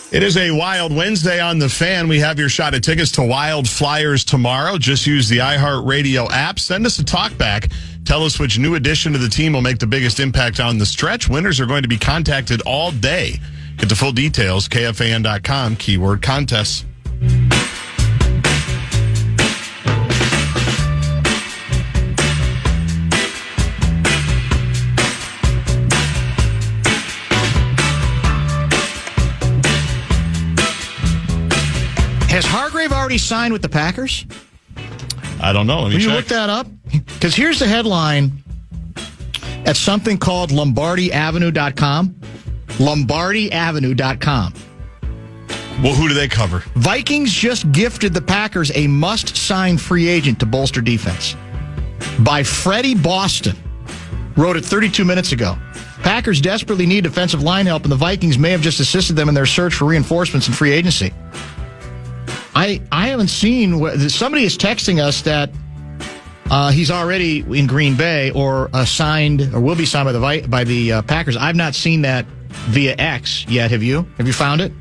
It is a Wild Wednesday on the Fan. We have your shot at tickets to Wild Flyers tomorrow. Just use the iHeartRadio app. Send us a talkback. Tell us which new addition to the team will make the biggest impact on the stretch. Winners are going to be contacted all day. Get the full details, KFAN.com, keyword contests. Has Hargrave already signed with the Packers? I don't know. Let me Can check. you look that up? Because here's the headline at something called LombardiAvenue.com. LombardiAvenue.com. Well, who do they cover? Vikings just gifted the Packers a must-sign free agent to bolster defense. By Freddie Boston. Wrote it 32 minutes ago. Packers desperately need defensive line help, and the Vikings may have just assisted them in their search for reinforcements in free agency. I haven't seen... Somebody is texting us that he's already in Green Bay or signed or will be signed by the Packers. I've not seen that via X yet. Have you? Have you found it?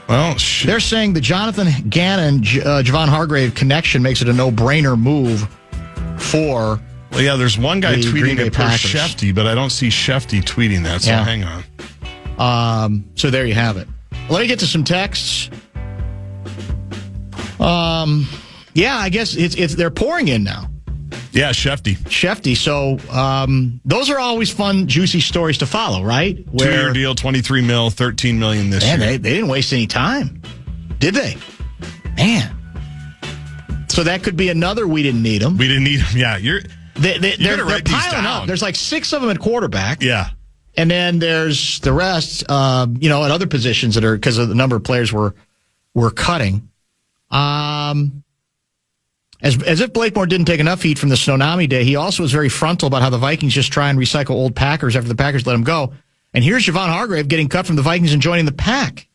Well, they're saying the Jonathan Gannon, Javon Hargrave connection makes it a no-brainer move for... Well, yeah, there's one guy tweeting it per Packers. Shefty, but I don't see Shefty tweeting that, so hang on. So there you have it. Let me get to some texts. Yeah, I guess it's they're pouring in now. Yeah, Shefty. So those are always fun, juicy stories to follow, right? 2-year deal, $23 million, $13 million this year. They didn't waste any time, did they? Man. So that could be another we didn't need them. We didn't need them, yeah. They're piling up. There's like 6 of them at quarterback. Yeah. And then there's the rest, at other positions that are because of the number of players we're cutting. As if Blakemore didn't take enough heat from the Tsunami Day, he also was very frontal about how the Vikings just try and recycle old Packers after the Packers let him go. And here's Javon Hargrave getting cut from the Vikings and joining the pack.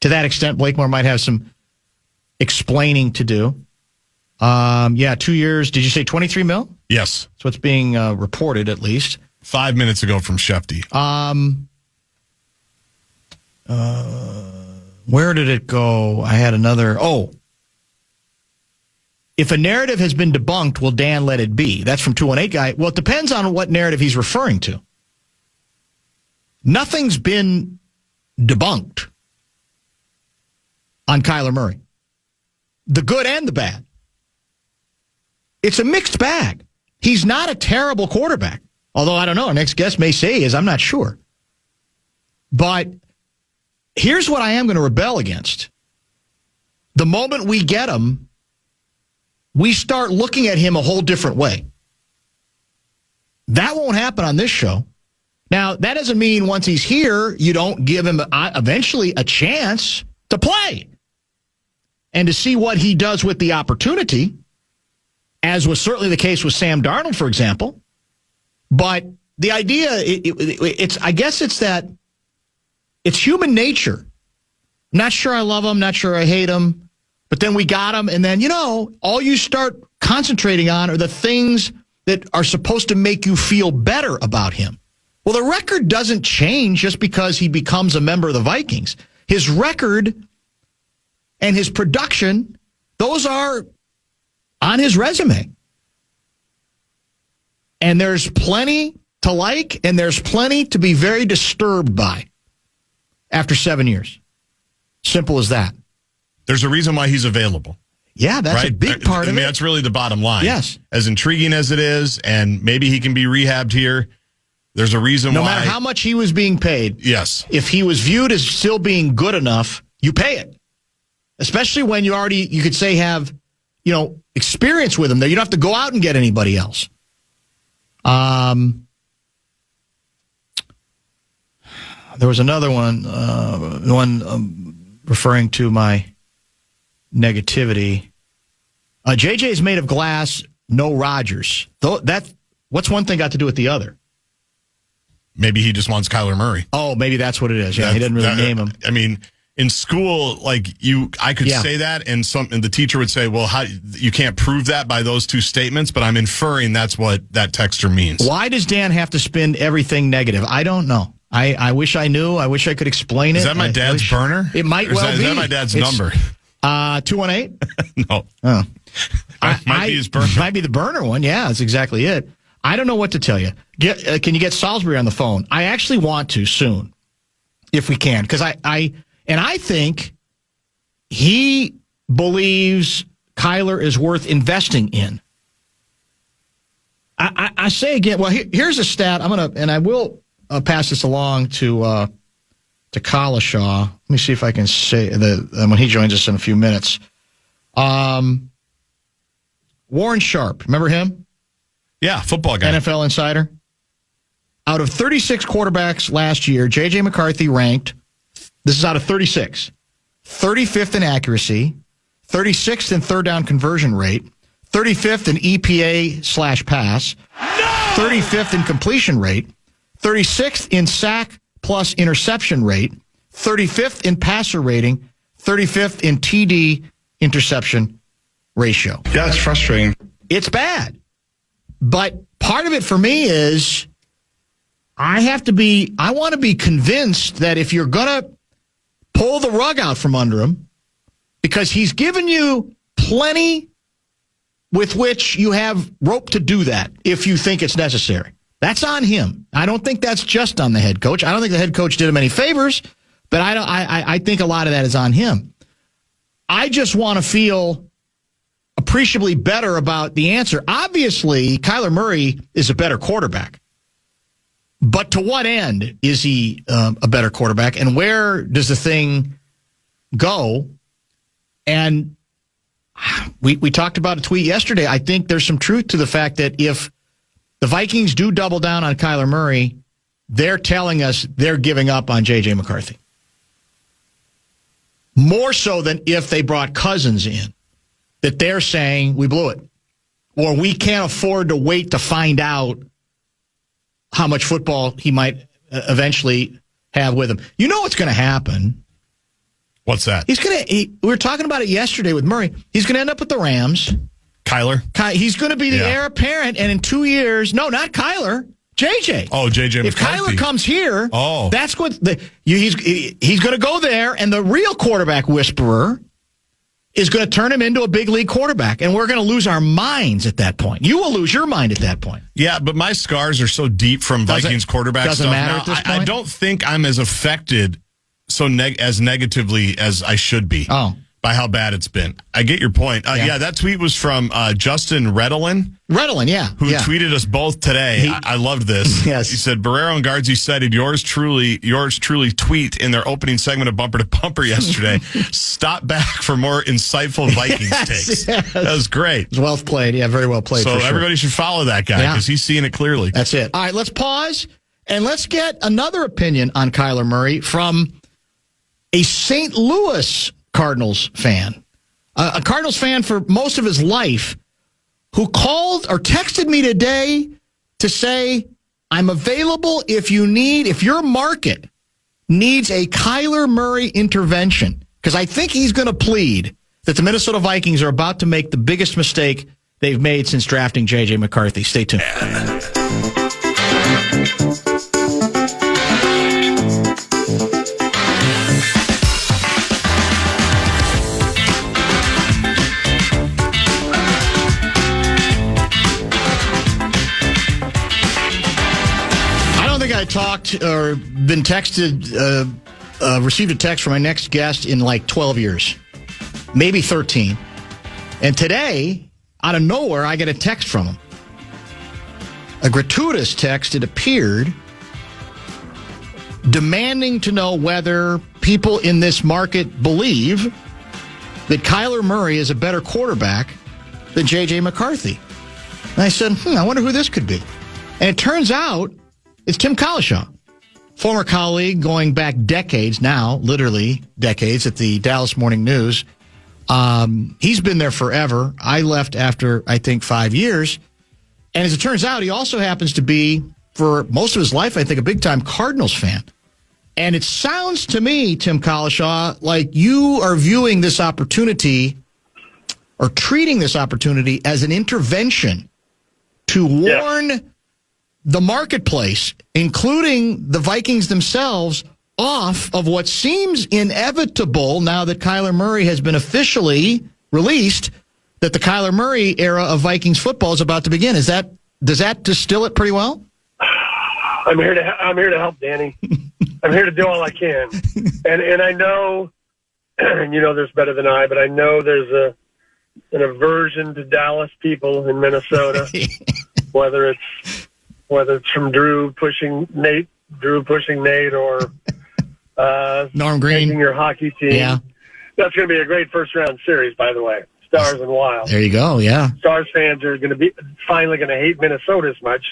To that extent, Blakemore might have some explaining to do. 2 years. Did you say $23 million? Yes. That's what's being reported, at least. 5 minutes ago from Shefty. Where did it go? I had another. If a narrative has been debunked, will Dan let it be? That's from 218 guy. Well, it depends on what narrative he's referring to. Nothing's been debunked on Kyler Murray. The good and the bad. It's a mixed bag. He's not a terrible quarterback. Although, I don't know, our next guest may say he is. I'm not sure. But here's what I am going to rebel against. The moment we get him, we start looking at him a whole different way. That won't happen on this show. Now, that doesn't mean once he's here, you don't give him eventually a chance to play and to see what he does with the opportunity, as was certainly the case with Sam Darnold, for example. But the idea, I guess it's human nature. I'm not sure I love him, not sure I hate him, but then we got him, and then, all you start concentrating on are the things that are supposed to make you feel better about him. Well, the record doesn't change just because he becomes a member of the Vikings. His record and his production, those are on his resume. And there's plenty to like, and there's plenty to be very disturbed by after 7 years. Simple as that. There's a reason why he's available. Yeah, that's right? A big part of it. That's really the bottom line. Yes. As intriguing as it is, and maybe he can be rehabbed here, there's a reason why. No matter how much he was being paid, yes. If he was viewed as still being good enough, you pay it. Especially when you could say, have, experience with him there. You don't have to go out and get anybody else. There was another one referring to my negativity. JJ is made of glass, no Rodgers. What's one thing got to do with the other? Maybe he just wants Kyler Murray. Oh, maybe that's what it is. Yeah, he didn't really name him. I mean, in school, I could say that, and the teacher would say, well, how you can't prove that by those two statements, but I'm inferring that's what that texter means. Why does Dan have to spin everything negative? I don't know. I wish I knew. I wish I could explain it. Is that my dad's burner? It might well be. Is that my dad's number? 218? No. Oh. Might be his burner. Might be the burner one. Yeah, that's exactly it. I don't know what to tell you. Can you get Salisbury on the phone? I actually want to soon, if we can, because I think he believes Kyler is worth investing in. I say again. Well, here's a stat. I will pass this along to Cowlishaw. Let me see if I can say when he joins us in a few minutes. Warren Sharp, remember him? Yeah, football guy. NFL insider. Out of 36 quarterbacks last year, J.J. McCarthy ranked, this is out of 36, 35th in accuracy, 36th in third down conversion rate, 35th in EPA/pass, 35th in completion rate, 36th in sack plus interception rate, 35th in passer rating, 35th in TD interception ratio. Yeah, it's frustrating. It's bad. But part of it for me is I want to be convinced that if you're going to pull the rug out from under him, because he's given you plenty with which you have rope to do that if you think it's necessary. That's on him. I don't think that's just on the head coach. I don't think the head coach did him any favors, but I think a lot of that is on him. I just want to feel appreciably better about the answer. Obviously, Kyler Murray is a better quarterback. But to what end is he a better quarterback? And where does the thing go? And we talked about a tweet yesterday. I think there's some truth to the fact that if the Vikings do double down on Kyler Murray, they're telling us they're giving up on J.J. McCarthy. More so than if they brought Cousins in. That they're saying, we blew it. Or we can't afford to wait to find out how much football he might eventually have with him. You know what's going to happen. What's that? We were talking about it yesterday with Murray. He's going to end up with the Rams. Kyler? He's going to be the heir apparent, and in 2 years, no, not Kyler, JJ. Oh, JJ McCarthy. If Kyler comes here, that's what he's going to go there, and the real quarterback whisperer is going to turn him into a big league quarterback, and we're going to lose our minds at that point. You will lose your mind at that point. Yeah, but my scars are so deep from Vikings quarterback doesn't stuff matter now. at this point? I don't think I'm as affected as negatively as I should be by how bad it's been. I get your point. Yeah, that tweet was from Justin Redlin. Yeah. Who tweeted us both today. I loved this. Yes. He said, Barrero and Guardsy cited yours truly tweet in their opening segment of Bumper to Bumper yesterday. Stop back for more insightful Vikings takes. Yes. That was great. It was well played. Yeah, very well played. So for sure. Everybody should follow that guy because he's seeing it clearly. That's it. All right, let's pause and let's get another opinion on Kyler Murray from a St. Louis Cardinals fan. A Cardinals fan for most of his life, who called or texted me today to say, I'm available if your market needs a Kyler Murray intervention. Because I think he's going to plead that the Minnesota Vikings are about to make the biggest mistake they've made since drafting J.J. McCarthy. Stay tuned. I talked or been texted, received a text from my next guest in like 12 years, maybe 13. And today, out of nowhere, I get a text from him. A gratuitous text, it appeared, demanding to know whether people in this market believe that Kyler Murray is a better quarterback than J.J. McCarthy. And I said, I wonder who this could be. And it turns out, it's Tim Cowlishaw, former colleague going back decades now, literally decades, at the Dallas Morning News. He's been there forever. I left after, I think, 5 years. And as it turns out, he also happens to be, for most of his life, I think, a big-time Cardinals fan. And it sounds to me, Tim Cowlishaw, like you are viewing this opportunity or treating this opportunity as an intervention to warn the marketplace, including the Vikings themselves, off of what seems inevitable now that Kyler Murray has been officially released, that the Kyler Murray era of Vikings football is about to begin. Does that distill it pretty well? I'm here to help, Danny. I'm here to do all I can. And I know, and you know this better than I, but I know there's an aversion to Dallas people in Minnesota, whether it's from Drew pushing Nate, or Norm Green, taking your hockey team. Yeah. That's going to be a great first-round series, by the way. Stars and Wild. There you go, yeah. Stars fans are going to be finally going to hate Minnesota as much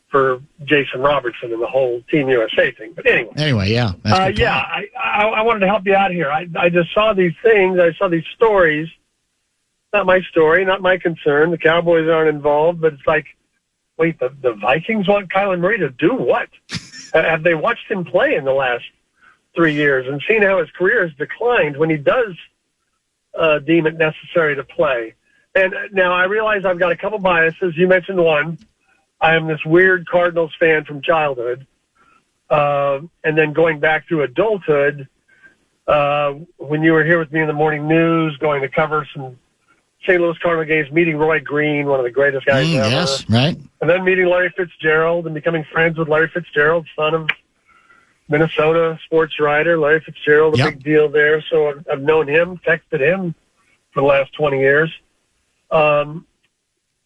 for Jason Robertson and the whole Team USA thing. But anyway, yeah. I wanted to help you out here. I just saw these things. I saw these stories. Not my story, not my concern. The Cowboys aren't involved, but it's like, wait, the Vikings want Kyler Murray to do what? Have they watched him play in the last 3 years and seen how his career has declined when he does deem it necessary to play? And now I realize I've got a couple biases. You mentioned one. I am this weird Cardinals fan from childhood. And then going back through adulthood, when you were here with me in the morning news, going to cover some St. Louis Cardinal games, meeting Roy Green, one of the greatest guys ever. Yes, right. And then meeting Larry Fitzgerald and becoming friends with Larry Fitzgerald, son of Minnesota sports writer, Larry Fitzgerald, a big deal there. So I've known him, texted him for the last 20 years. And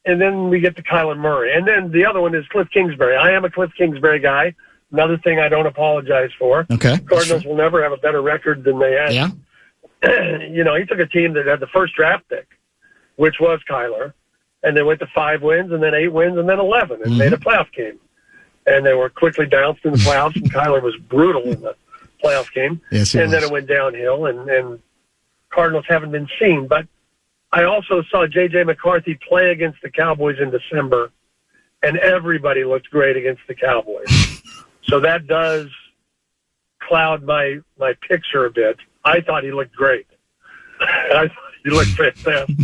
then we get to Kyler Murray. And then the other one is Cliff Kingsbury. I am a Cliff Kingsbury guy. Another thing I don't apologize for. Okay. Cardinals will never have a better record than they had. Yeah. You know, he took a team that had the first draft pick, which was Kyler, and they went to 5 wins and then 8 wins and then 11 and made a playoff game. And they were quickly bounced in the playoffs, and Kyler was brutal in the playoff game. Yes, and then it went downhill, and Cardinals haven't been seen. But I also saw J.J. McCarthy play against the Cowboys in December, and everybody looked great against the Cowboys. So that does cloud my picture a bit. I thought he looked great. I thought he looked fantastic.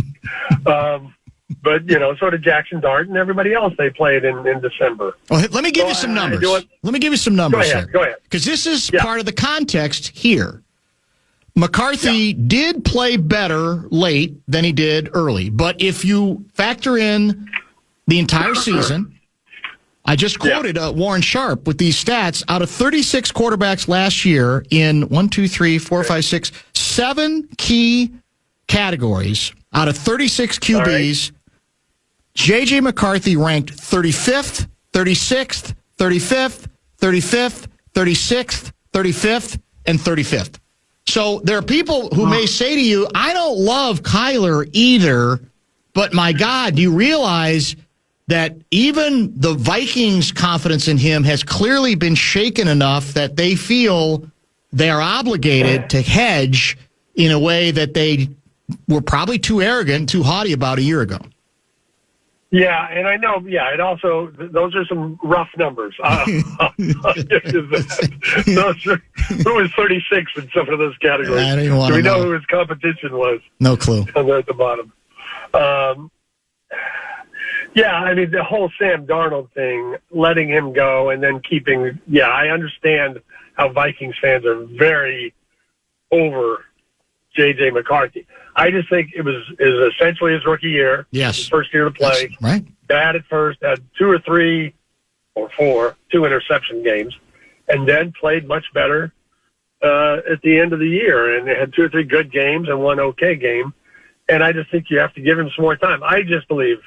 But, you know, so did Jackson Dart and everybody else they played in December. Well, let me give you some numbers. Let me give you some numbers here. Go ahead. Because this is part of the context here. McCarthy did play better late than he did early. But if you factor in the entire season, I just quoted Warren Sharp with these stats. Out of 36 quarterbacks last year in 7 key categories, out of 36 QBs, J.J. McCarthy ranked 35th, 36th, 35th, 35th, 36th, 35th, and 35th. So there are people who may say to you, I don't love Kyler either, but my God, do you realize that even the Vikings' confidence in him has clearly been shaken enough that they feel they are obligated to hedge in a way that they were probably too arrogant, too haughty about a year ago. Yeah, and I know, it also, those are some rough numbers. Who was 36 in some of those categories? I don't even want Do to we know know who his competition was? No clue. At the bottom. I mean, the whole Sam Darnold thing, letting him go and then keeping, I understand how Vikings fans are very over J.J. McCarthy. I just think it was essentially his rookie year. Yes. His first year to play. That's right. Bad at first, had 2 or 3 or 4, 2 interception games, and then played much better at the end of the year. And they had 2 or 3 good games and 1 okay game. And I just think you have to give him some more time. I just believe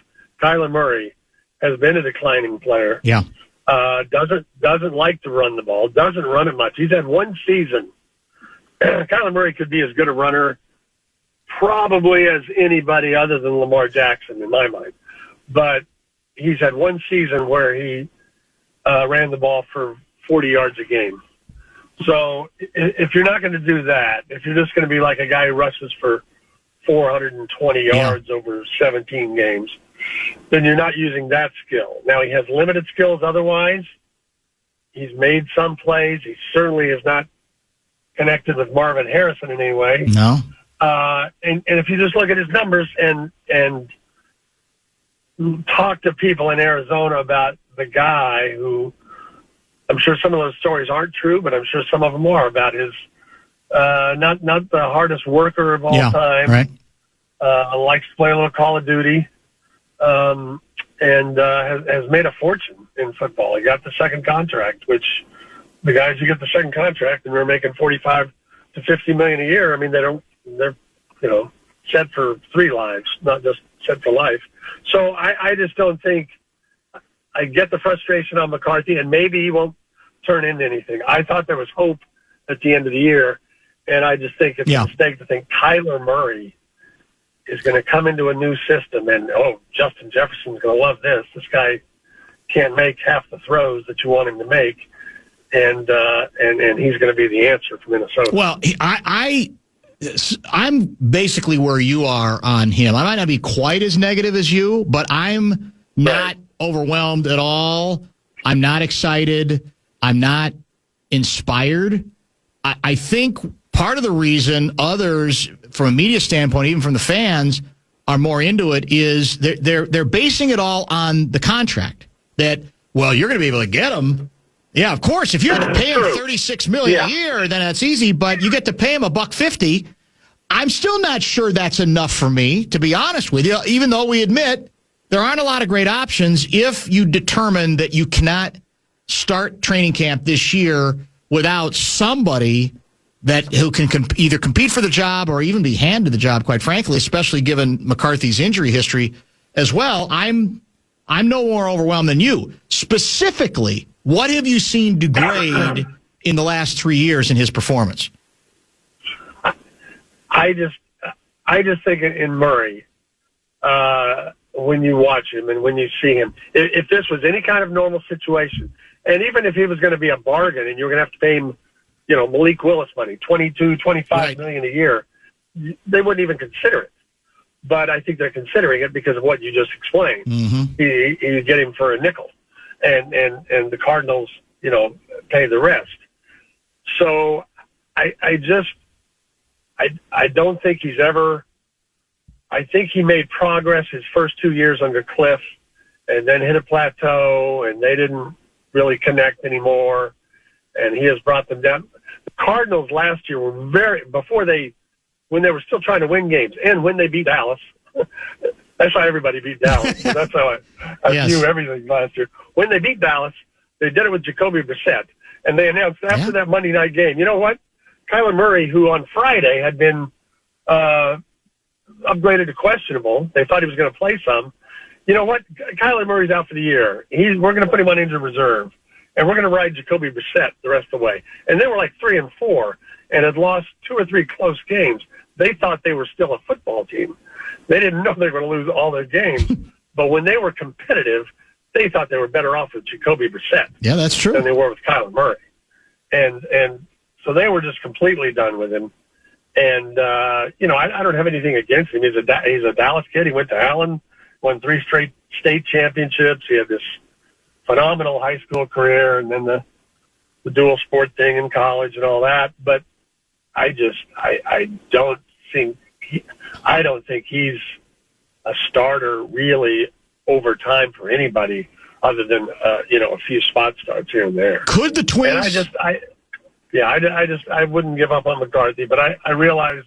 Kyler Murray has been a declining player. Yeah. Doesn't like to run the ball, doesn't run it much. He's had 1 season. Kyler Murray could be as good a runner probably as anybody other than Lamar Jackson in my mind. But he's had 1 season where he ran the ball for 40 yards a game. So if you're not going to do that, if you're just going to be like a guy who rushes for 420 yards over 17 games, then you're not using that skill. Now, he has limited skills otherwise. He's made some plays. He certainly is not connected with Marvin Harrison in any way. No. And if you just look at his numbers and talk to people in Arizona about the guy who, I'm sure some of those stories aren't true, but I'm sure some of them are, about his not the hardest worker of all time. Right. Likes to play a little Call of Duty, and has made a fortune in football. He got the second contract, which the guys who get the second contract and they're making $45 to $50 million a year. I mean, they're set for 3 lives, not just set for life. So I just don't think. I get the frustration on McCarthy, and maybe he won't turn into anything. I thought there was hope at the end of the year, and I just think it's a mistake to think Kyler Murray is going to come into a new system and, Justin Jefferson's going to love this. This guy can't make half the throws that you want him to make, and he's going to be the answer for Minnesota. Well, I'm basically where you are on him. I might not be quite as negative as you, but I'm not overwhelmed at all. I'm not excited. I'm not inspired. I think part of the reason others, from a media standpoint, even from the fans, are more into it is they're basing it all on the contract. That, well, you're going to be able to get him. Yeah, of course. If you had to pay him $36 million a year, then that's easy. But you get to pay him $150. I'm still not sure that's enough for me, to be honest with you. Even though we admit there aren't a lot of great options if you determine that you cannot start training camp this year without somebody who can either compete for the job or even be handed the job, quite frankly, especially given McCarthy's injury history as well. I'm no more overwhelmed than you. Specifically, what have you seen degrade in the last 3 years in his performance? I just think in Murray, when you watch him and when you see him, if this was any kind of normal situation, and even if he was going to be a bargain and you're going to have to pay him, Malik Willis money, $25 million a year, they wouldn't even consider it. But I think they're considering it because of what you just explained. Mm-hmm. You get him for a nickel, and the Cardinals, pay the rest. So I don't think he's ever. I think he made progress his first 2 years under Cliff, and then hit a plateau, and they didn't really connect anymore, and he has brought them down. The Cardinals last year were when they were still trying to win games, and when they beat Dallas. That's how everybody beat Dallas. So that's how I view everything last year. When they beat Dallas, they did it with Jacoby Brissett, and they announced after that Monday night game, you know what? Kyler Murray, who on Friday had been upgraded to questionable, they thought he was going to play some. You know what? Kyler Murray's out for the year. We're going to put him on injured reserve, and we're going to ride Jacoby Brissett the rest of the way. And they were like 3-4 and had lost 2 or 3 close games. They thought they were still a football team. They didn't know they were going to lose all their games. But when they were competitive, they thought they were better off with Jacoby Brissett. Yeah, that's true. Than they were with Kyler Murray. And so they were just completely done with him. And, I don't have anything against him. He's a Dallas kid. He went to Allen, won 3 straight state championships. He had this phenomenal high school career and then the dual sport thing in college and all that. But I don't think he's a starter really over time for anybody other than, a few spot starts here and there. Could the Twins... I wouldn't give up on McCarthy, but I realize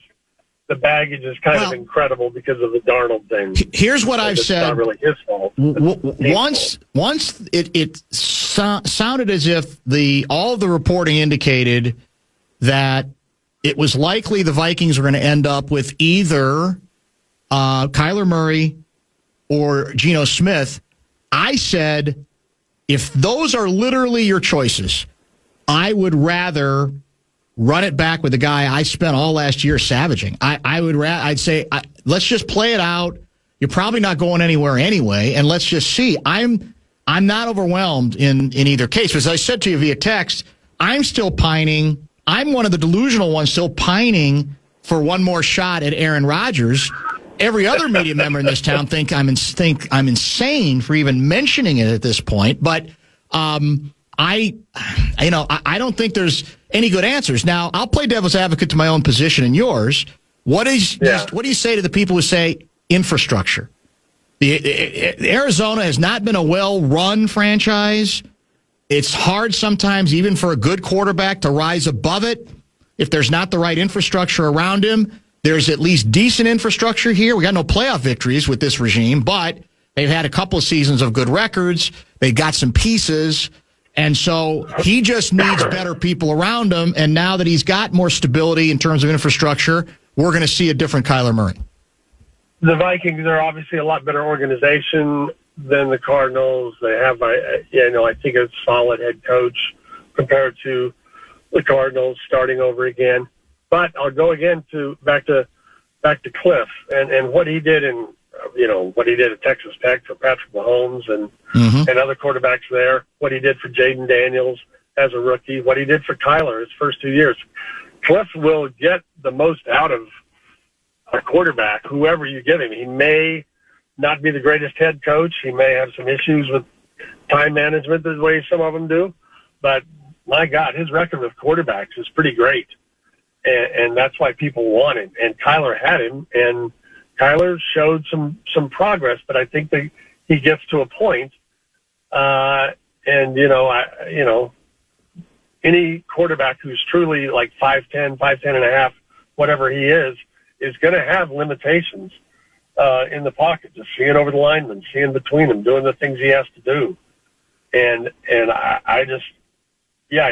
the baggage is kind of incredible because of the Darnold thing. Here's what I've said. It's not really his fault. Once it sounded as if all of the reporting indicated that it was likely the Vikings were going to end up with either Kyler Murray or Geno Smith. I said, if those are literally your choices, I would rather run it back with the guy I spent all last year savaging. I'd say, let's just play it out. You're probably not going anywhere anyway, and let's just see. I'm not overwhelmed in either case. As I said to you via text, I'm still pining. I'm one of the delusional ones still pining for one more shot at Aaron Rodgers. Every other media member in this town think I'm insane for even mentioning it at this point. But I don't think there's any good answers. Now, I'll play devil's advocate to my own position and yours. What do you say to the people who say infrastructure? Arizona has not been a well-run franchise. It's hard sometimes, even for a good quarterback, to rise above it if there's not the right infrastructure around him. There's at least decent infrastructure here. We got no playoff victories with this regime, but they've had a couple of seasons of good records. They got some pieces, and so he just needs better people around him. And now that he's got more stability in terms of infrastructure, we're going to see a different Kyler Murray. The Vikings are obviously a lot better organization than the Cardinals. They have, I think, a solid head coach compared to the Cardinals starting over again. But I'll go again back to Cliff and what he did what he did at Texas Tech for Patrick Mahomes and other quarterbacks there. What he did for Jaden Daniels as a rookie. What he did for Kyler his first 2 years. Cliff will get the most out of a quarterback, whoever you give him. He may not be the greatest head coach. He may have some issues with time management the way some of them do. But, my God, his record with quarterbacks is pretty great. And that's why people want him. And Kyler had him, and Kyler showed some progress, but I think that he gets to a point, any quarterback who's truly like 5'10", 5'10 and a half, whatever he is going to have limitations in the pocket, just seeing over the linemen, seeing between them, doing the things he has to do. And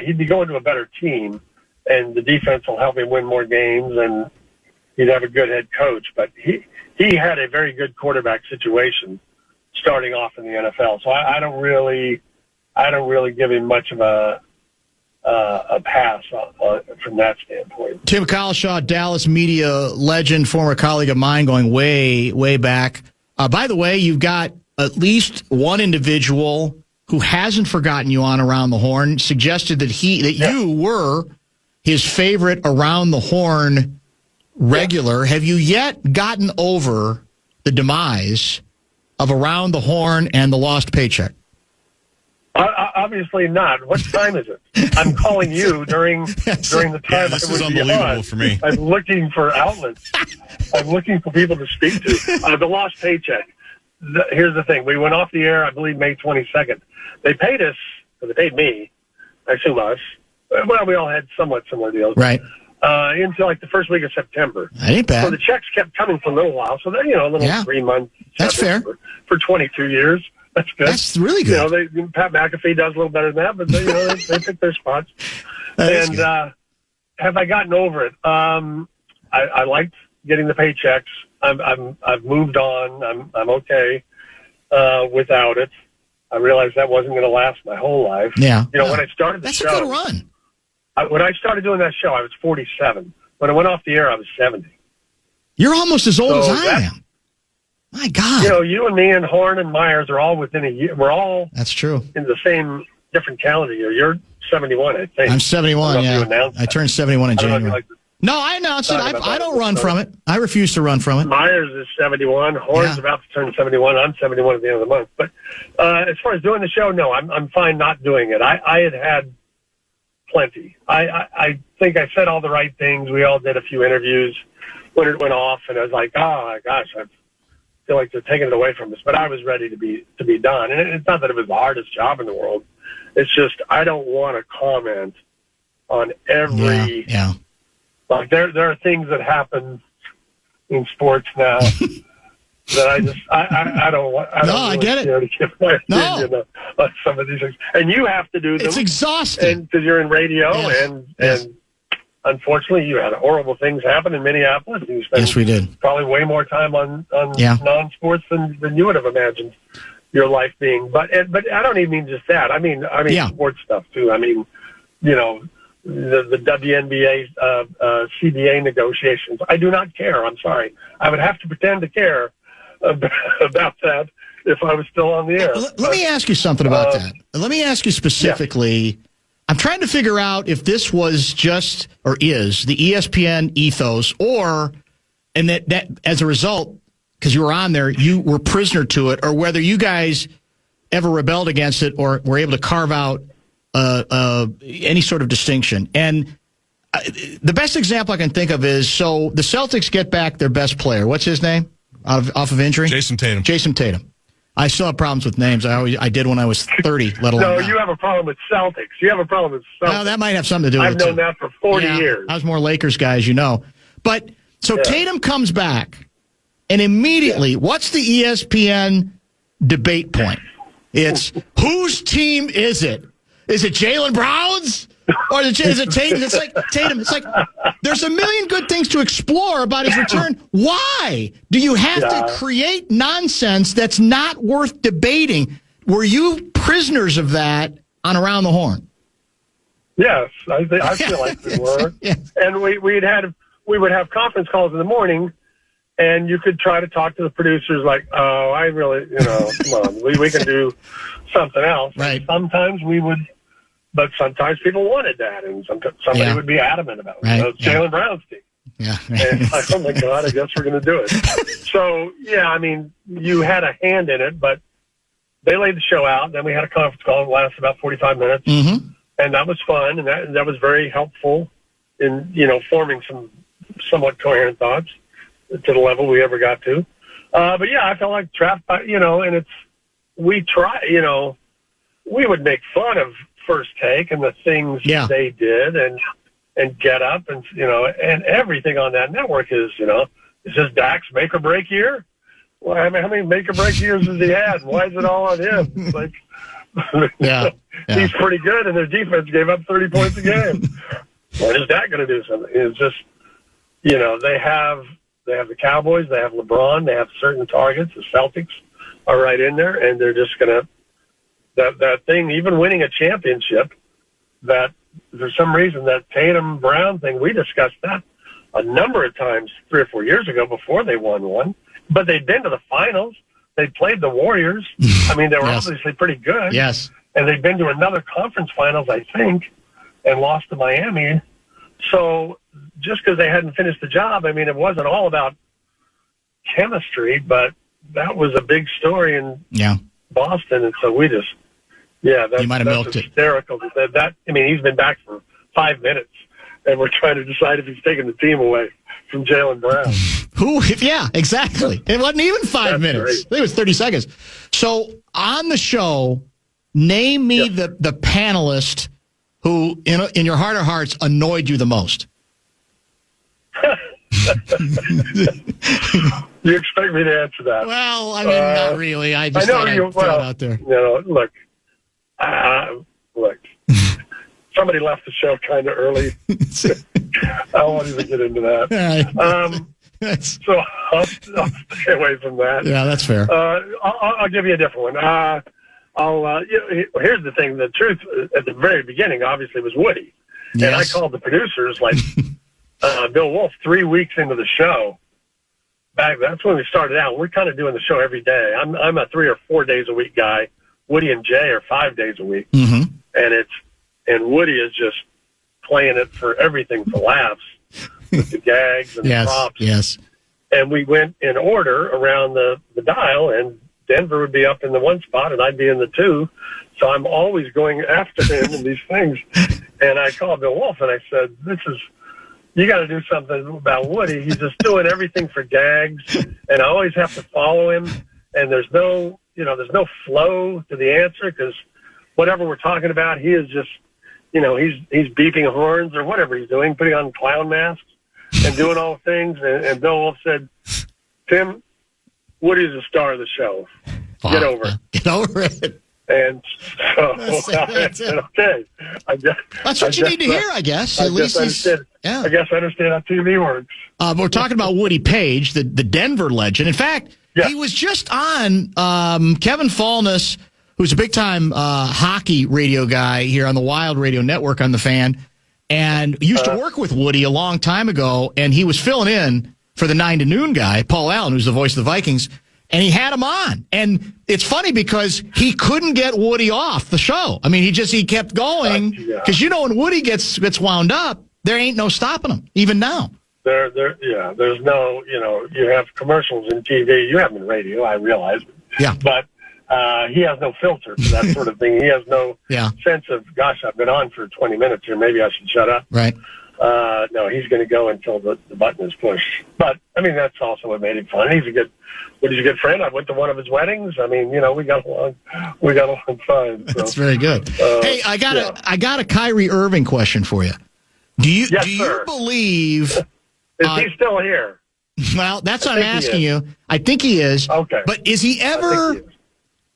he'd be going to a better team, and the defense will help him win more games, and he'd have a good head coach. But he had a very good quarterback situation starting off in the NFL. So I don't really give him much of a pass from that standpoint. Tim Cowlishaw, Dallas media legend, former colleague of mine, going way, way back. By the way, you've got at least one individual who hasn't forgotten you on Around the Horn, suggested that you were his favorite Around the Horn regular. Have you yet gotten over the demise of Around the Horn and the lost paycheck? Obviously not. What time is it? I'm calling you during the time. This is unbelievable for me. I'm looking for outlets. I'm looking for people to speak to. The lost paycheck. Here's the thing. We went off the air, I believe, May 22nd. They paid us, or they paid me, I assume us. Well, we all had somewhat similar deals. Right. Into like the first week of September. That ain't bad. So the checks kept coming for a little while. So they're, a little 3 months. That's fair. For 22 years. That's good. That's really good. Pat McAfee does a little better than that, but they pick their spots. And have I gotten over it? I liked getting the paychecks. I've moved on. I'm okay without it. I realized that wasn't going to last my whole life. Yeah. When I started the show, that's a good run. When I started doing that show, I was 47. When I went off the air, I was 70. You're almost as old as I am. My God. You and me and Horn and Myers are all within a year. We're all That's true. In the same different calendar year. You're 71, I think. I'm 71, yeah. I turned 71 in January. No, I announced it. I don't run from it. I refuse to run from it. Myers is 71. Horn's about to turn 71. I'm 71 at the end of the month. But as far as doing the show, no, I'm fine not doing it. I had plenty. I think I said all the right things. We all did a few interviews when it went off, and I was like, oh my gosh, I feel like they're taking it away from us. But I was ready to be done. And it's not that it was the hardest job in the world. It's just I don't want to comment on every. Yeah. Like there are things that happen in sports now that I don't want. I get it. To give my opinion on some of these things, and you have to do them. It's exhausting because you're in radio, and unfortunately, you had horrible things happen in Minneapolis. You spent yes, we did. Probably way more time on non-sports than you would have imagined your life being. But I don't even mean just that. I mean sports stuff too. I mean, the WNBA CBA negotiations. I do not care. I'm sorry. I would have to pretend to care about that if I was still on the air. Let me ask you something about that. Let me ask you specifically. Yeah. I'm trying to figure out if this was just or is the ESPN ethos, and that as a result, because you were on there, you were prisoner to it, or whether you guys ever rebelled against it or were able to carve out any sort of distinction. And the best example I can think of is, so the Celtics get back their best player. What's his name? off of injury? Jason Tatum. I still have problems with names. I did when I was 30, let alone No, now. you have a problem with Celtics. You have a problem with Celtics. Well, that might have something to do with it, I've known that for 40 years. I was more Lakers guy, as you know. But, so Tatum comes back, and immediately, what's the ESPN debate point? It's, whose team is it? Is it Jaylen Brown's? Or is it Tatum? It's like, Tatum, it's like, there's a million good things to explore about his return. Why do you have to create nonsense that's not worth debating? Were you prisoners of that on Around the Horn? Yes, I feel like we were. And we would have conference calls in the morning, and you could try to talk to the producers like, oh, I really, come on, we can do something else. Right. And sometimes we would. But sometimes people wanted that, and somebody would be adamant about it. Right. It's Jaylen Brown's team. Yeah. And like, oh, my God, I guess we're going to do it. So, you had a hand in it, but they laid the show out. Then we had a conference call that lasted about 45 minutes. Mm-hmm. And that was fun, and that was very helpful in, forming some somewhat coherent thoughts to the level we ever got to. But, I felt like trapped by, and we would make fun of First Take and the things they did and Get Up and and everything on that network is is this Dak's make or break year? Well, how many make or break years has he had? Why is it all on him? It's like he's pretty good and their defense gave up 30 points a game. When is Dak going to do something? It's just they have the Cowboys, they have LeBron, they have certain targets. The Celtics are right in there, and they're just going to. That thing, even winning a championship, that for some reason that Tatum Brown thing, we discussed that a number of times 3 or 4 years ago before they won one. But they'd been to the finals. They played the Warriors. I mean, they were obviously pretty good. Yes. And they'd been to another conference finals, I think, and lost to Miami. So just because they hadn't finished the job, I mean, it wasn't all about chemistry, but that was a big story in Boston. And so we just, you might have milked hysterical. He's been back for 5 minutes, and we're trying to decide if he's taking the team away from Jaylen Brown. Exactly. It wasn't even 5 minutes. Great. I think it was 30 seconds. So on the show, name me the panelist who, in your heart of hearts, annoyed you the most. You expect me to answer that? Well, I mean, not really. I just thought I'd throw it out there. Look, somebody left the show kind of early. I won't even get into that. So I'll stay away from that. Yeah, that's fair. I'll give you a different one. Here's the thing. The truth at the very beginning, obviously, was Woody. Yes. And I called the producers, like Bill Wolf, 3 weeks into the show. That's when we started out. We're kind of doing the show every day. I'm a 3 or 4 days a week guy. Woody and Jay are 5 days a week. Mm-hmm. And Woody is just playing it for everything for laughs with the gags and the props. Yes. And we went in order around the dial, and Denver would be up in the 1 spot, and I'd be in the 2. So I'm always going after him in these things. And I called Bill Wolf, and I said, you got to do something about Woody. He's just doing everything for gags, and I always have to follow him. And there's no flow to the answer because whatever we're talking about, he is just, he's beeping horns or whatever he's doing, putting on clown masks and doing all the things. And Bill Wolf said, Tim, Woody's the star of the show. Get over it. Get over it. And so I said, okay. That's what you need to hear, I guess. At least I guess I understand how TV works. We're talking about Woody Page, the Denver legend. In fact, he was just on Kevin Fallness, who's a big-time hockey radio guy here on the Wild Radio Network on the Fan, and used to work with Woody a long time ago, and he was filling in for the 9 to noon guy, Paul Allen, who's the voice of the Vikings, and he had him on. And it's funny because he couldn't get Woody off the show. I mean, he kept going because, when Woody gets wound up, there ain't no stopping him, even now. There's no, you have commercials in TV. You have them in radio, I realize. Yeah. But he has no filter for that sort of thing. He has no sense of, gosh, I've been on for 20 minutes here. Maybe I should shut up. Right. No, he's going to go until the button is pushed. But, I mean, that's also what made him fun. He's a good friend. I went to one of his weddings. I mean, you know, we got along fine. So. That's very good. Hey, I got a Kyrie Irving question for you. Do you believe... Is he still here? Well, that's what I'm asking you. I think he is. Okay. But is he ever...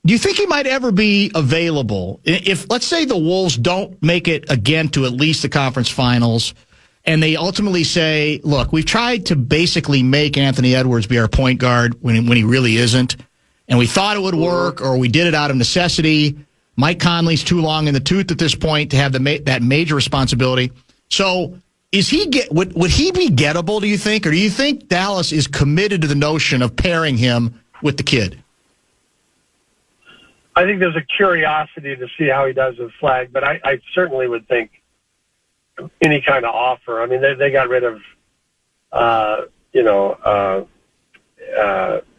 Do you think he might ever be available? If, let's say, the Wolves don't make it again to at least the conference finals, and they ultimately say, look, we've tried to basically make Anthony Edwards be our point guard when he really isn't, and we thought it would work, or we did it out of necessity. Mike Conley's too long in the tooth at this point to have that major responsibility. So would he be gettable, do you think? Or do you think Dallas is committed to the notion of pairing him with the kid? I think there's a curiosity to see how he does with Flag, but I certainly would think any kind of offer. I mean, they got rid of,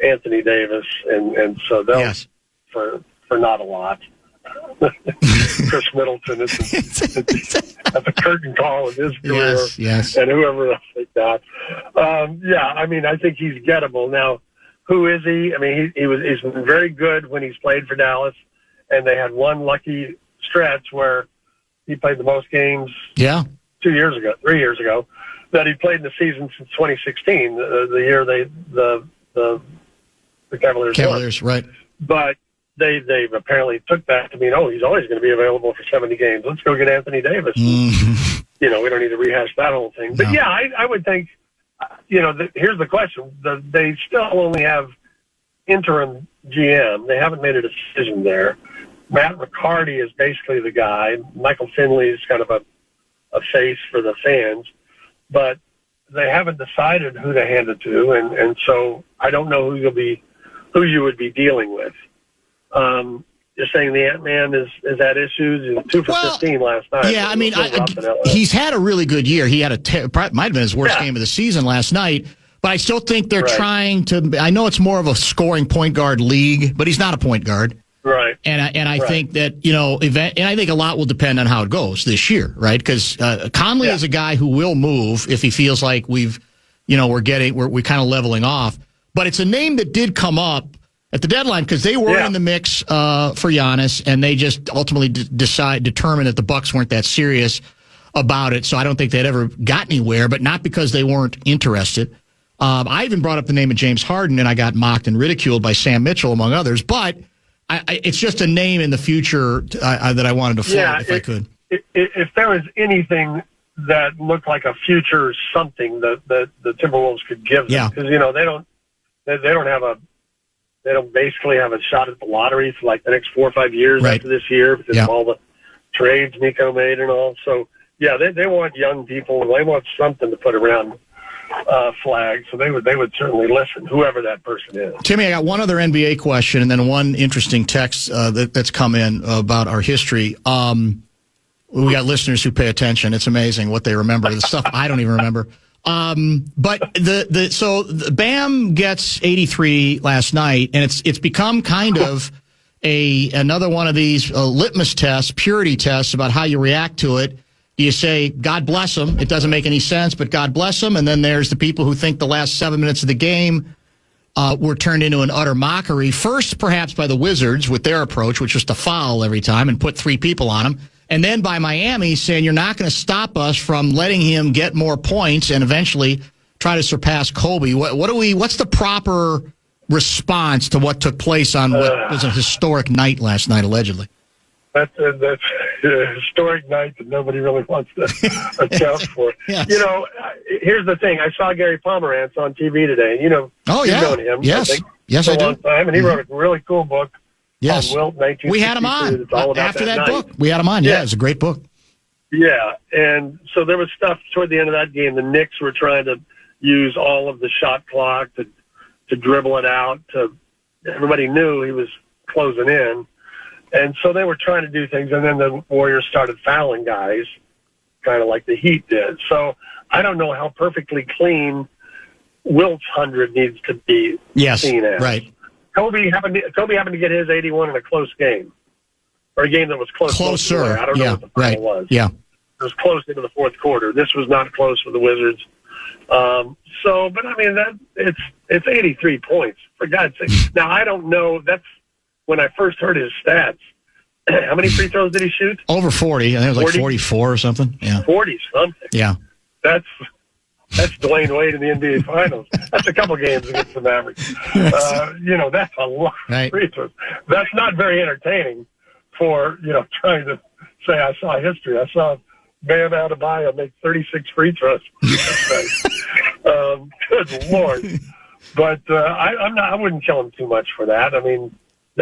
Anthony Davis, and so they'll for not a lot. Chris Middleton is at the curtain call of his career, and whoever else like that. I mean, I think he's gettable now. Who is he? I mean, he's been very good when he's played for Dallas, and they had one lucky stretch where he played the most games 3 years ago, that he played in the season since 2016, the year the Cavaliers won. Right. But they've apparently took that to mean, he's always going to be available for 70 games. Let's go get Anthony Davis. Mm-hmm. You know, we don't need to rehash that whole thing. But, I would think, here's the question. They still only have interim GM. They haven't made a decision there. Matt McCarty is basically the guy. Michael Finley is kind of a face for the fans. But they haven't decided who to hand it to, and so I don't know who you would be dealing with. You're saying the Ant-Man is at issues. He was 2 for 15 last night. Yeah, I mean, he's had a really good year. He had might have been his worst game of the season last night, but I still think they're trying to. I know it's more of a scoring point guard league, but he's not a point guard. Right. And I think that, and I think a lot will depend on how it goes this year, right? Because Conley is a guy who will move if he feels like we're kind of leveling off. But it's a name that did come up at the deadline because they were in the mix for Giannis, and they just ultimately determined that the Bucks weren't that serious about it. So I don't think they'd ever got anywhere, but not because they weren't interested. I even brought up the name of James Harden, and I got mocked and ridiculed by Sam Mitchell, among others. But it's just a name in the future that I wanted to float if I could. If there was anything that looked like a future something that the Timberwolves could give them, because they don't basically have a shot at the lottery for like the next 4 or 5 years after this year because of all the trades Nico made and all. So they want young people. They want something to put around Flag, so they would certainly listen, whoever that person is. Timmy, I got one other NBA question and then one interesting text that's come in about our history. We got listeners who pay attention. It's amazing what they remember. The stuff I don't even remember. But so Bam gets 83 last night, and it's become kind of another one of these litmus tests, purity tests about how you react to it. Do you say, God bless him? It doesn't make any sense, but God bless him. And then there's the people who think the last 7 minutes of the game were turned into an utter mockery. First, perhaps by the Wizards with their approach, which was to foul every time and put 3 people on him. And then by Miami saying, you're not going to stop us from letting him get more points and eventually try to surpass Kobe. What's the proper response to what took place on what was a historic night last night, allegedly? That's a historic night that nobody really wants to account for. Yes. Here's the thing. I saw Gary Pomerantz on TV today. You've known him. Yes. I think, yes, for I a long do. time, and he wrote a really cool book. Yes. On Wilt, 1962. We had him on after that book. We had him on. Yeah, it's a great book. Yeah, and so there was stuff toward the end of that game. The Knicks were trying to use all of the shot clock to dribble it out. Everybody knew he was closing in. And so they were trying to do things, and then the Warriors started fouling guys, kind of like the Heat did. So I don't know how perfectly clean Wilt's 100 needs to be seen as. Right. Kobe happened to get his 81 in a close game, or a game that was closer. Closer. I don't know what the final was. Yeah. was close into the fourth quarter. This was not close for the Wizards. But I mean, it's 83 points, for God's sake. Now, I don't know. That's when I first heard his stats. How many free throws did he shoot? Over 40. I think it was like 44 or something. Yeah. 40-something. Yeah. That's Dwayne Wade in the NBA Finals. That's a couple games against the Mavericks. That's a lot of free throws. That's not very entertaining for, trying to say I saw history. I saw Bam Adebayo make 36 free throws. Good Lord. But I wouldn't kill him too much for that. I mean,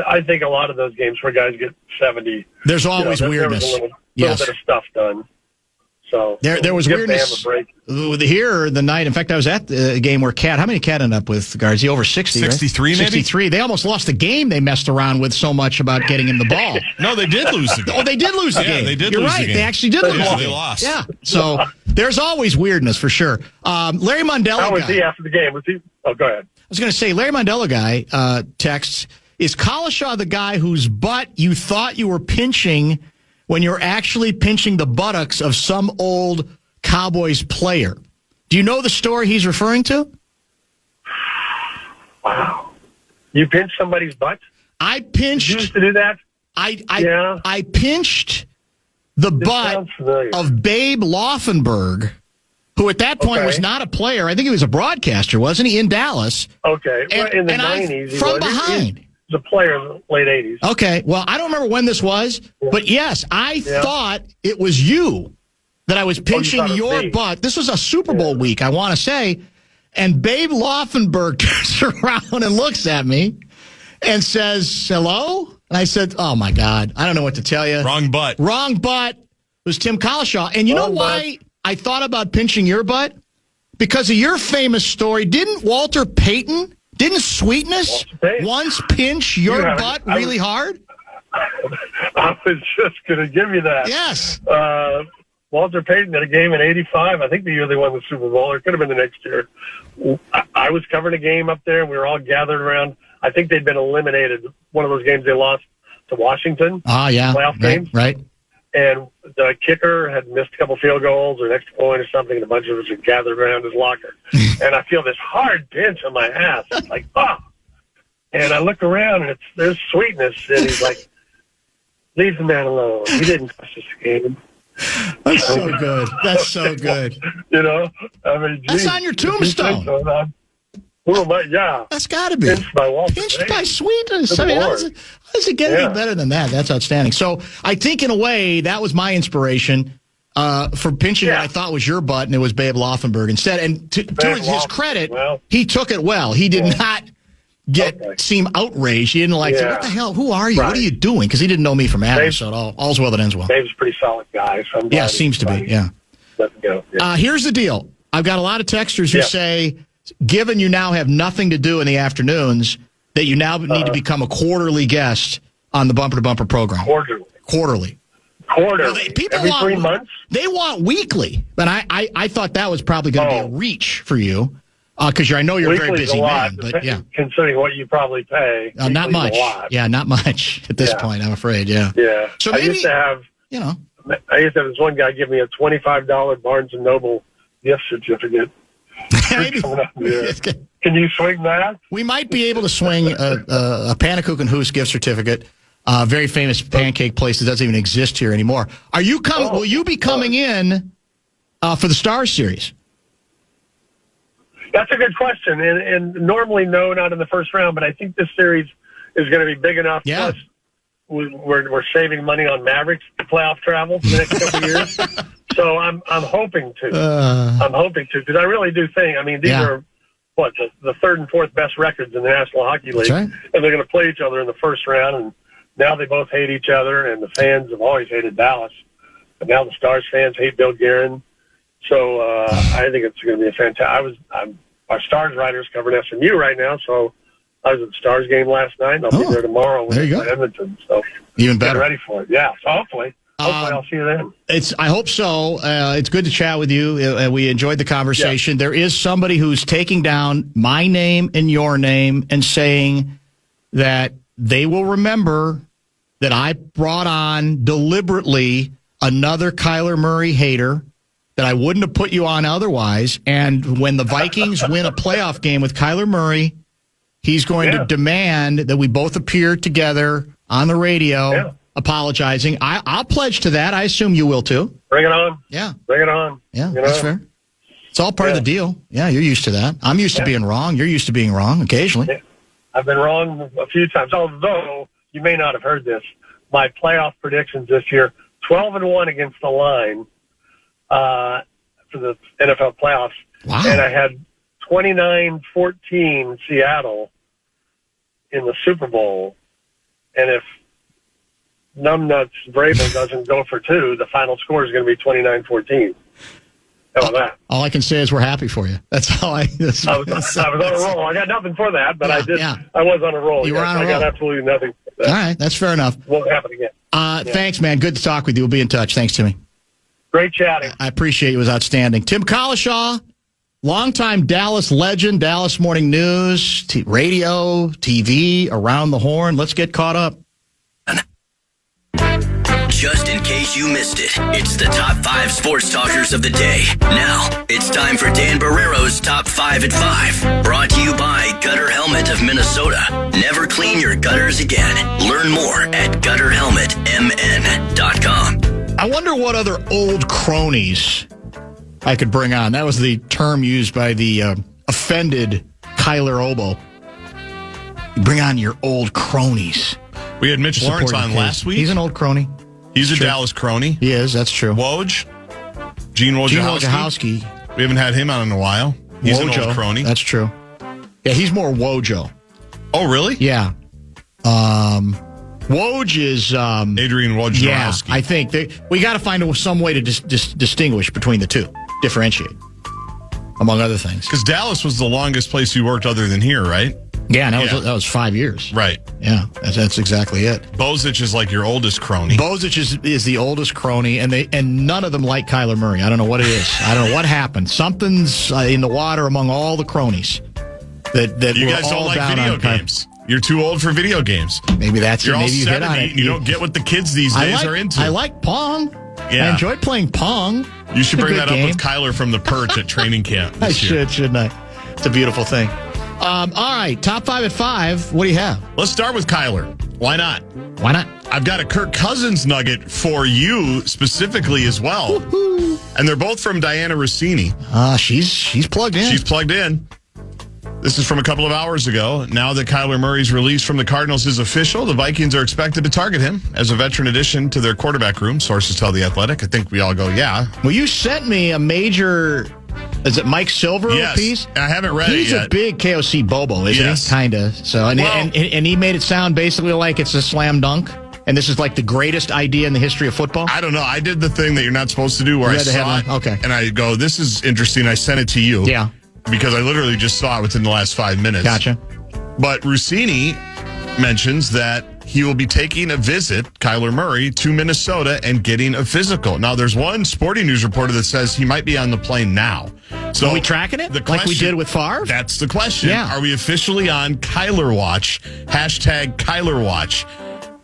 I think a lot of those games where guys get 70. There's always weirdness. There was a little bit of stuff done. So there was weirdness here the night. In fact, I was at the game where how many Cat ended up with, guards? He over 60, 63, right? maybe? 63. They almost lost the game they messed around with so much about getting him the ball. No, they did lose the game. Oh, they did lose the game. They did You're lose right. the game. They actually did lose the game. They lost. Yeah. So there's always weirdness for sure. Larry Mondella. How was he after the game? Oh, go ahead. I was going to say, Larry Mondella guy texts, is Cowlishaw the guy whose butt you thought you were pinching when you're actually pinching the buttocks of some old Cowboys player? Do you know the story he's referring to? Wow. You pinched somebody's butt? I pinched. You used to do that? I pinched the butt of Babe Laufenberg, who at that point was not a player. I think he was a broadcaster, wasn't he, in Dallas? Okay. In the 90s. From behind. He was a player in the late 80s. Okay. Well, I don't remember when this was, but yes, I thought it was you. That I was pinching your butt. This was a Super Bowl week, I want to say. And Babe Laufenberg turns around and looks at me and says, hello? And I said, oh, my God. I don't know what to tell you. Wrong butt. It was Tim Cowlishaw. And you know why I thought about pinching your butt? Because of your famous story. Didn't Walter Payton, Sweetness once pinch your butt really hard? I was just going to give you that. Yes. Walter Payton had a game in 85. I think the year they won the Super Bowl, or it could have been the next year. I was covering a game up there, and we were all gathered around. I think they'd been eliminated. One of those games they lost to Washington. Playoff games. Right. And the kicker had missed a couple field goals or an extra point or something, and a bunch of us had gathered around his locker. And I feel this hard pinch on my ass. It's like, oh. And I look around, and there's Sweetness, and he's like, leave the man alone. He didn't cost us a game. That's so good. That's so good. I mean, that's on your tombstone. Yeah. That's got to be. Pinched by Walter Pinched by Sweetness. I mean, how does it get any better than that? That's outstanding. So I think in a way that was my inspiration for pinching what I thought was your butt, and it was Babe Laufenberg instead. And to his credit, he took it well. He did not seem outraged. He didn't say, what the hell? Who are you? Right. What are you doing? Because he didn't know me from Adam, so all's well that ends well. Dave's a pretty solid guy. So seems to be, Let go. Yeah. Here's the deal. I've got a lot of texters who say, given you now have nothing to do in the afternoons, that you now need to become a quarterly guest on the Bumper to Bumper program. Quarterly. Well, every 3 months? They want weekly. But I thought that was probably going to be a reach for you. Because I know you're a very busy man, but considering what you probably pay, not much. Yeah, not much at this point. I'm afraid. Yeah. So maybe, I used to have this one guy give me a $25 Barnes and Noble gift certificate. Can you swing that? We might be able to swing a Pannekuchen Hoos gift certificate. Very famous pancake place that doesn't even exist here anymore. Are you coming? Will you be coming in for the Stars series? That's a good question, and normally no, not in the first round. But I think this series is going to be big enough. Yeah. Plus, we're saving money on Mavericks playoff travel for the next couple of years. So I'm hoping to. I'm hoping to, because I really do think. I mean, these are the third and fourth best records in the National Hockey League, and they're going to play each other in the first round. And now they both hate each other, and the fans have always hated Dallas, but now the Stars fans hate Bill Guerin. So I think it's going to be a fantastic. Our Stars writers covering SMU right now, so I was at the Stars game last night, and I'll be there tomorrow with Edmonton. So even better, get ready for it. Yeah, so hopefully I'll see you then. I hope so. It's good to chat with you. We enjoyed the conversation. There is somebody who's taking down my name and your name and saying that they will remember that I brought on deliberately another Kyler Murray hater that I wouldn't have put you on otherwise. And when the Vikings win a playoff game with Kyler Murray, he's going to demand that we both appear together on the radio apologizing. I'll pledge to that. I assume you will too. Bring it on. Yeah. Bring it on. Yeah, that's fair. It's all part of the deal. Yeah, you're used to that. I'm used to being wrong. You're used to being wrong occasionally. Yeah. I've been wrong a few times, although you may not have heard this. My playoff predictions this year, 12-1 against the line for the NFL playoffs. Wow. And I had 29-14 Seattle in the Super Bowl. And if Numbnuts Vrabel doesn't go for two, the final score is going to be 29-14. How about that? All I can say is we're happy for you. That's all I was on a roll. I got nothing for that, but I was on a roll. You were on a roll. I got absolutely nothing for that. All right, that's fair enough. Won't happen again. Thanks, man. Good to talk with you. We'll be in touch. Thanks, Timmy. Great chatting. I appreciate you. It was outstanding. Tim Cowlishaw, longtime Dallas legend, Dallas Morning News, radio, TV, around the horn. Let's get caught up. Just in case you missed it, it's the top 5 sports talkers of the day. Now, it's time for Dan Barrero's Top 5 at 5. Brought to you by Gutter Helmet of Minnesota. Never clean your gutters again. Learn more at gutterhelmetmn.com. I wonder what other old cronies I could bring on. That was the term used by the offended Kyler Obo. You bring on your old cronies. We had Mitch Lawrence on last week. He's an old crony. He's a Dallas crony. He is, that's true. Woj? Gene Wojciechowski. We haven't had him on in a while. He's an old crony. That's true. Yeah, he's more Wojo. Oh, really? Yeah. Woj is... Adrian Wojciechowski. Yeah, I think we got to find some way to distinguish between the two. Differentiate, among other things. Because Dallas was the longest place you worked other than here, right? Yeah, and that was 5 years. Right. Yeah, that's exactly it. Bozich is like your oldest crony. Bozich is the oldest crony, and none of them like Kyler Murray. I don't know what it is. I don't know what happened. Something's in the water among all the cronies. That you guys don't like video games. You're too old for video games. Maybe that's You're it. Maybe all you hit on it. You don't get what the kids these days are into. I like Pong. Yeah. I enjoy playing Pong. You should bring that up with Kyler from the Perch at training camp this year. Shouldn't I? It's a beautiful thing. All right, top 5 at 5. What do you have? Let's start with Kyler. Why not? Why not? I've got a Kirk Cousins nugget for you specifically as well. Woo-hoo. And they're both from Diana Rossini. She's plugged in. She's plugged in. This is from a couple of hours ago. Now that Kyler Murray's release from the Cardinals is official, the Vikings are expected to target him as a veteran addition to their quarterback room. Sources tell The Athletic. I think we all go, yeah. Well, you sent me a major... Is it Mike Silver piece? I haven't read it yet. He's a big KOC Bobo, isn't he? Kind of. So, and he made it sound basically like it's a slam dunk, and this is like the greatest idea in the history of football. I don't know. I did the thing that you're not supposed to do where I saw it, and I go, this is interesting. I sent it to you. Yeah. Because I literally just saw it within the last 5 minutes. Gotcha. But Rossini mentions that he will be taking a visit, Kyler Murray, to Minnesota and getting a physical. Now, there's one Sporting News reporter that says he might be on the plane now. So are we tracking it like we did with Favre? That's the question. Yeah. Are we officially on Kyler Watch? Hashtag Kyler Watch.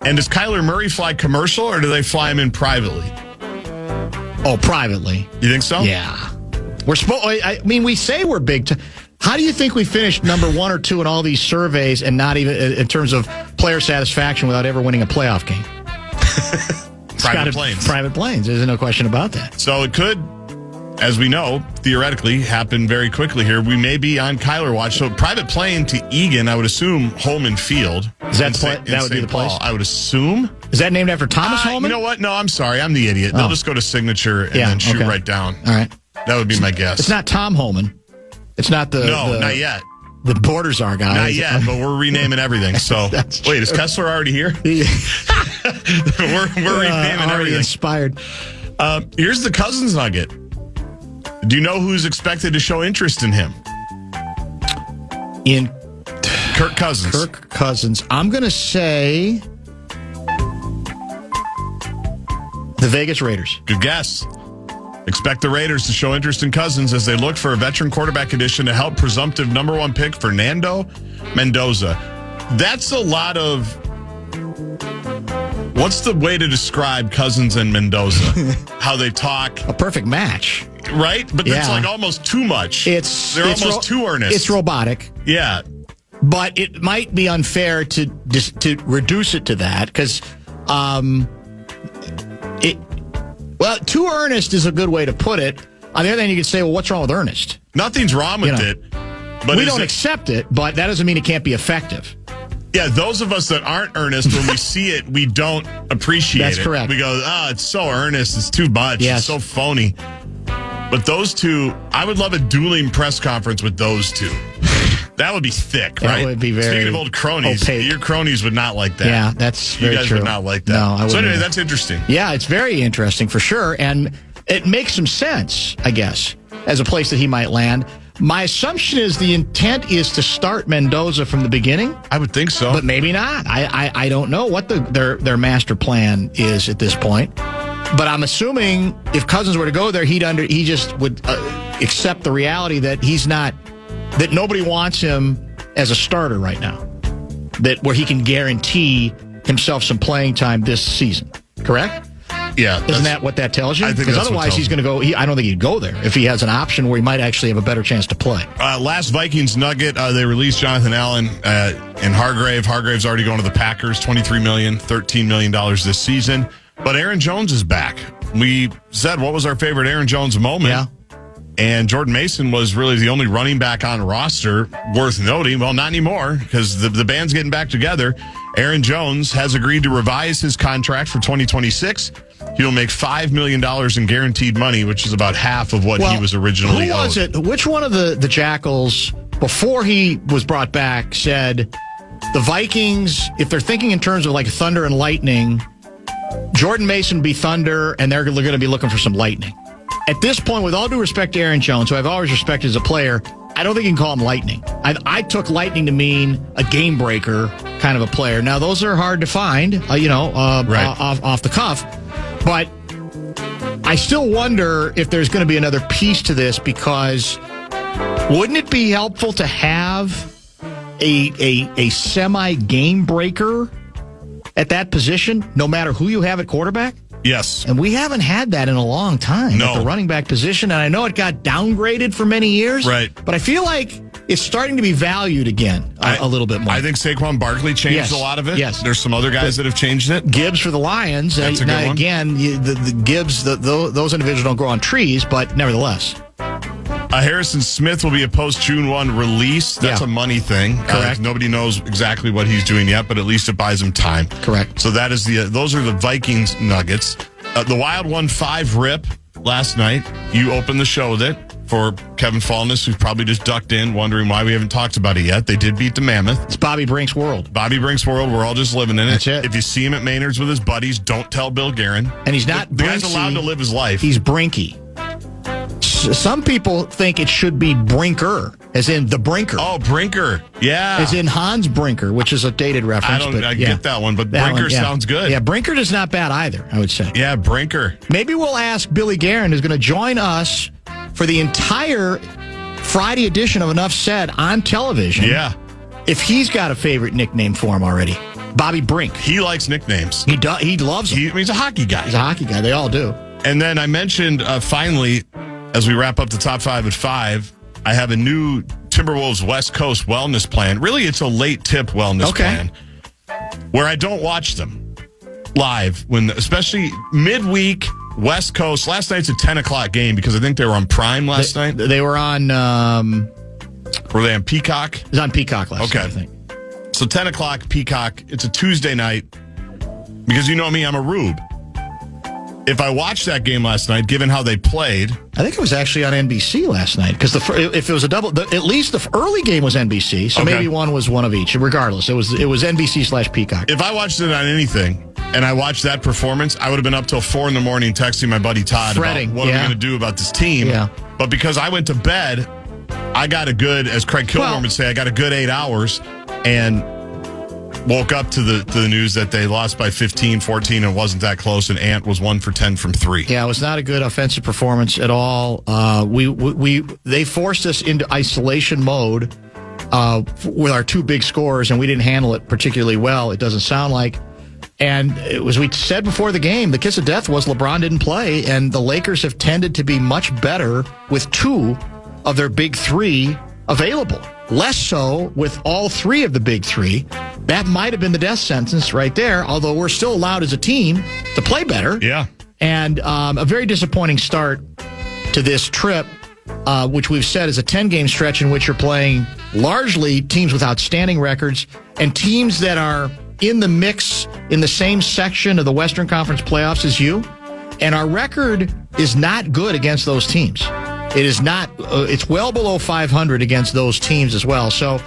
And does Kyler Murray fly commercial or do they fly him in privately? Oh, privately. You think so? Yeah. We say we're big. How do you think we finished number 1 or 2 in all these surveys and not even in terms of player satisfaction without ever winning a playoff game? Private planes. Private planes. There's no question about that. So it could, as we know, theoretically happen very quickly here. We may be on Kyler Watch. So private plane to Egan, I would assume Holman Field. Is that that would be the place? I would assume. Is that named after Thomas Holman? You know what? No, I'm sorry. I'm the idiot. They'll just go to signature and then shoot right down. All right. That would be my guess. It's not Tom Holman. It's not not yet. The Borders are guy. Not yet, but we're renaming everything. So wait, is Kessler already here? we're renaming everything. Inspired. Here's the Cousins nugget. Do you know who's expected to show interest in him? In Kirk Cousins. Kirk Cousins. I'm going to say the Vegas Raiders. Good guess. Expect the Raiders to show interest in Cousins as they look for a veteran quarterback addition to help presumptive number 1 pick Fernando Mendoza. That's a lot of What's the way to describe Cousins and Mendoza? How they talk. A perfect match. Right? But it's like almost too much. They're almost too earnest. It's robotic. Yeah. But it might be unfair to reduce it to that because too earnest is a good way to put it. On the other hand, you could say, well, what's wrong with earnest? Nothing's wrong with it. But we don't accept it, but that doesn't mean it can't be effective. Yeah, those of us that aren't earnest, when we see it, we don't appreciate it. That's correct. We go, it's so earnest. It's too much. Yes. It's so phony. But those two, I would love a dueling press conference with those two. That would be thick, right? That would be very Speaking of old cronies, opaque. Your cronies would not like that. Yeah, that's very true. You guys would not like that. No, I wouldn't. So anyway, that's interesting. Yeah, it's very interesting for sure. And it makes some sense, I guess, as a place that he might land. My assumption is the intent is to start Mendoza from the beginning. I would think so. But maybe not. I don't know what their master plan is at this point. But I'm assuming if Cousins were to go there, he just would accept the reality that that nobody wants him as a starter right now. That where he can guarantee himself some playing time this season. Correct? Yeah. Isn't that what that tells you? I think because otherwise he's going to go. I don't think he'd go there if he has an option where he might actually have a better chance to play. Last Vikings nugget, they released Jonathan Allen and Hargrave. Hargrave's already going to the Packers, $23 million, $13 million this season. But Aaron Jones is back. We said, what was our favorite Aaron Jones moment? Yeah. And Jordan Mason was really the only running back on roster worth noting. Well, not anymore because the band's getting back together. Aaron Jones has agreed to revise his contract for 2026. He'll make $5 million in guaranteed money, which is about half of what he was originally owed. Who was it? Which one of the Jackals, before he was brought back, said the Vikings, if they're thinking in terms of like thunder and lightning, Jordan Mason be thunder, and they're going to be looking for some lightning. At this point, with all due respect to Aaron Jones, who I've always respected as a player, I don't think you can call him lightning. I took lightning to mean a game breaker kind of a player. Now, those are hard to find, off the cuff. But I still wonder if there's going to be another piece to this because wouldn't it be helpful to have a semi-game breaker at that position, no matter who you have at quarterback? Yes. And we haven't had that in a long time at the running back position. And I know it got downgraded for many years. Right. But I feel like it's starting to be valued again a little bit more. I think Saquon Barkley changed a lot of it. Yes. There's some other guys that have changed it. Gibbs for the Lions. That's a good one. Again, the Gibbs, those individuals don't grow on trees, but nevertheless. Harrison Smith will be a post-June 1 release. That's a money thing. Correct. Nobody knows exactly what he's doing yet, but at least it buys him time. Correct. So that is those are the Vikings nuggets. The Wild 1-5 rip last night. You opened the show with it for Kevin Fallness, who's probably just ducked in, wondering why we haven't talked about it yet. They did beat the Mammoth. It's Bobby Brink's world. Bobby Brink's world. We're all just living in it. That's it. If you see him at Maynard's with his buddies, don't tell Bill Guerin. And he's not The guy's allowed to live his life. He's Brinky. Some people think it should be Brinker, as in the Brinker. Oh, Brinker. Yeah. As in Hans Brinker, which is a dated reference. I get that one, but Brinker sounds good. Yeah, Brinker is not bad either, I would say. Yeah, Brinker. Maybe we'll ask Billy Guerin, who's going to join us for the entire Friday edition of Enough Said on television. Yeah. If he's got a favorite nickname for him already. Bobby Brink. He likes nicknames. He loves them. He's a hockey guy. He's a hockey guy. They all do. And then I mentioned, finally, as we wrap up the top 5 at 5, I have a new Timberwolves West Coast wellness plan. Really, it's a late tip wellness plan where I don't watch them live, especially midweek West Coast. Last night's a 10 o'clock game because I think they were on Prime last night. They were on... were they on Peacock? It was on Peacock last night, I think. So 10 o'clock Peacock. It's a Tuesday night because you know me, I'm a rube. If I watched that game last night, given how they played... I think it was actually on NBC last night, because if it was a double... at least the early game was NBC, so maybe one was one of each. Regardless, it was NBC/Peacock. If I watched it on anything, and I watched that performance, I would have been up till 4 a.m. texting my buddy Todd Fretting, about what are we going to do about this team. Yeah. But because I went to bed, I got a good, as Craig Kilborn would say, I got a good 8 hours, and... woke up to the news that they lost by 15, 14, and it wasn't that close, and Ant was 1 for 10 from 3. Yeah, it was not a good offensive performance at all. They forced us into isolation mode with our 2 big scores, and we didn't handle it particularly well, it doesn't sound like. And as we said before the game, the kiss of death was LeBron didn't play, and the Lakers have tended to be much better with two of their big three available. Less so with all three of the big three. That might have been the death sentence right there, although we're still allowed as a team to play better. Yeah. And a very disappointing start to this trip, which we've said is a 10-game stretch in which you're playing largely teams with outstanding records and teams that are in the mix in the same section of the Western Conference playoffs as you. And our record is not good against those teams. It is not, it's well below 500 against those teams as well. So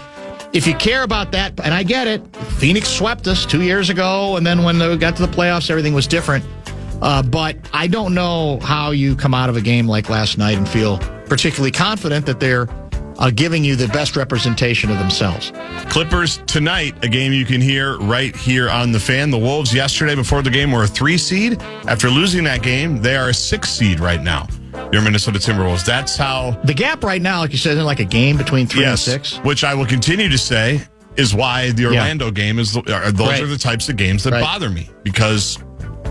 if you care about that, and I get it, Phoenix swept us 2 years ago, and then when they got to the playoffs, everything was different. But I don't know how you come out of a game like last night and feel particularly confident that they're giving you the best representation of themselves. Clippers tonight, a game you can hear right here on the Fan. The Wolves yesterday before the game were a 3 seed. After losing that game, they are a 6 seed right now. Your Minnesota Timberwolves. That's how... The gap right now, like you said, is like a game between 3 and 6. Which I will continue to say is why the Orlando game is... Those are the types of games that bother me. Because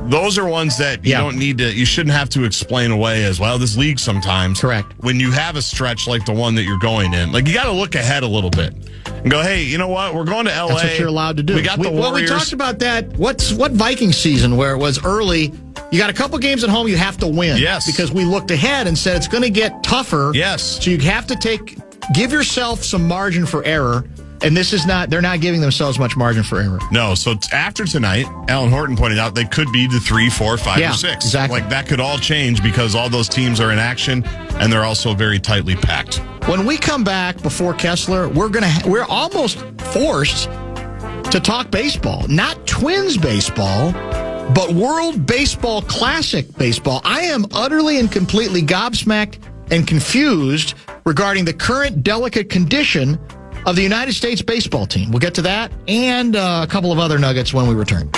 those are ones that you don't need to... You shouldn't have to explain away as, well, this league sometimes. Correct. When you have a stretch like the one that you're going in. Like, you got to look ahead a little bit. And go, hey, you know what? We're going to L.A. That's what you're allowed to do. We got the Warriors. Well, we talked about that. What Viking season where it was early... You got a couple games at home you have to win. Yes. Because we looked ahead and said it's going to get tougher. Yes. So you have to give yourself some margin for error. And they're not giving themselves much margin for error. No. So after tonight, Alan Horton pointed out they could be the 3, 4, 5, or 6. Exactly. Like that could all change because all those teams are in action and they're also very tightly packed. When we come back before Kessler, we're almost forced to talk baseball. Not Twins baseball, but World Baseball Classic baseball. I am utterly and completely gobsmacked and confused regarding the current delicate condition of the United States baseball team. We'll get to that and a couple of other nuggets when we return.